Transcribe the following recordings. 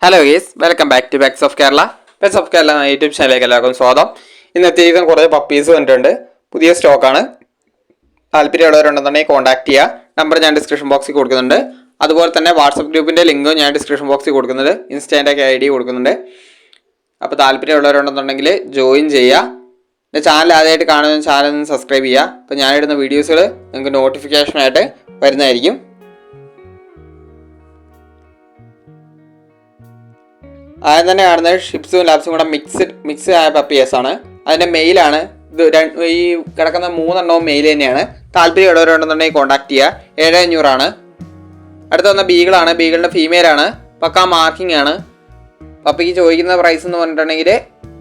Hello guys, welcome back to pets of Kerala. Pets of Kerala YouTube ചാനലിലേക്ക് എല്ലാവർക്കും സ്വാഗതം. ഇന്ന് എത്തിയിരിക്കുന്ന കുറേ പപ്പീസ് വന്നിട്ടുണ്ട്. പുതിയ സ്റ്റോക്കാണ്. താല്പര്യമുള്ളവരുണ്ടെന്നുണ്ടെങ്കിൽ കോൺടാക്ട് ചെയ്യുക. നമ്പർ ഞാൻ ഡിസ്ക്രിപ്ഷൻ ബോക്സിൽ കൊടുക്കുന്നുണ്ട്. അതുപോലെ തന്നെ വാട്സപ്പ് ഗ്രൂപ്പിൻ്റെ ലിങ്കും ഞാൻ ഡിസ്ക്രിപ്ഷൻ ബോക്സിൽ കൊടുക്കുന്നുണ്ട്. ഇൻസ്റ്റാൻ്റെ ഒക്കെ ID കൊടുക്കുന്നുണ്ട്. അപ്പോൾ താല്പര്യമുള്ളവരുണ്ടെന്നുണ്ടെങ്കിൽ ജോയിൻ ചെയ്യുക. എൻ്റെ ചാനൽ ആദ്യമായിട്ട് കാണുന്ന ചാനൽ ഒന്ന് സബ്സ്ക്രൈബ് ചെയ്യുക. അപ്പോൾ ഞാനിടുന്ന വീഡിയോസുകൾ നിങ്ങൾക്ക് നോട്ടിഫിക്കേഷനായിട്ട് വരുന്നതായിരിക്കും. ആദ്യം തന്നെ കാണുന്നത് ഷിപ്സും ലാബ്സും കൂടെ മിക്സ് ആയ പപ്പിയേഴ്സാണ്. അതിൻ്റെ മെയിലാണ്. ഇത് ഈ കിടക്കുന്ന 3 എണ്ണവും മെയിൽ തന്നെയാണ്. താല്പര്യമുള്ളവരുണ്ടെന്നുണ്ടെങ്കിൽ കോൺടാക്ട് ചെയ്യുക. 7500 അടുത്ത വന്ന ബീഗിളാണ്. ബീഗിളിൻ്റെ ഫീമെയിലാണ്. പക്കാ മാർക്കിംഗ് ആണ്. പപ്പിക്ക് ചോദിക്കുന്ന പ്രൈസ് എന്ന് പറഞ്ഞിട്ടുണ്ടെങ്കിൽ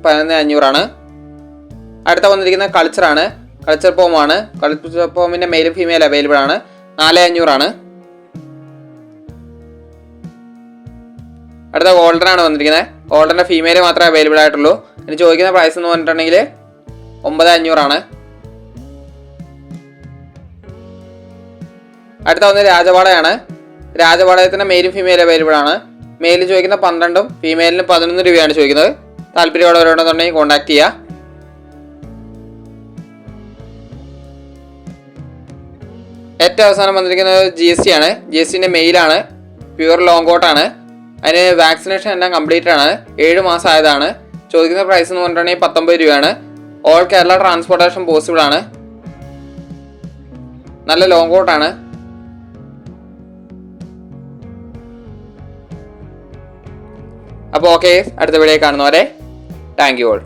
11500. അടുത്ത വന്നിരിക്കുന്ന കൾച്ചറാണ്. കൾച്ചർ പോമാണ്. കൾച്ചർ പോമിൻ്റെ മെയിലും ഫീമെയിൽ അവൈലബിൾ ആണ്. 4500. അടുത്ത ഗോൾഡനാണ് വന്നിരിക്കുന്നത്. ഗോൾഡൻ്റെ ഫീമെയിൽ മാത്രമേ അവൈലബിൾ ആയിട്ടുള്ളൂ. ഇതിന് ചോദിക്കുന്ന പ്രൈസ് എന്ന് പറഞ്ഞിട്ടുണ്ടെങ്കിൽ 9500. അടുത്ത വന്ന് രാജവാളയാണ്. രാജവാളയത്തിൻ്റെ മെയിലും ഫീമെയിൽ അവൈലബിൾ ആണ്. മെയിലിൽ ചോദിക്കുന്ന 12ഉം ഫീമെയിലിന് 11 രൂപയാണ് ചോദിക്കുന്നത്. താല്പര്യമുള്ളവരുണ്ടെന്നുണ്ടെങ്കിൽ കോൺടാക്ട് ചെയ്യുക. ഏറ്റവും അവസാനം വന്നിരിക്കുന്നത് GST ആണ്. GSTൻ്റെ മെയിലാണ്. പ്യൂർ ലോങ് കോട്ടാണ്. അതിന് വാക്സിനേഷൻ എല്ലാം കംപ്ലീറ്റ് ആണ്. 7 മാസം ആയതാണ്. ചോദിക്കുന്ന പ്രൈസ് എന്ന് പറഞ്ഞിട്ടുണ്ടെങ്കിൽ 19 രൂപയാണ്. ഓൾ കേരള ട്രാൻസ്പോർട്ടേഷൻ പോസിബിൾ ആണ്. നല്ല ലോങ് കോട്ടാണ്. അപ്പോൾ ഓക്കെ, അടുത്ത വീഡിയോ കാണുന്നവരെ താങ്ക് യു ഓൾ.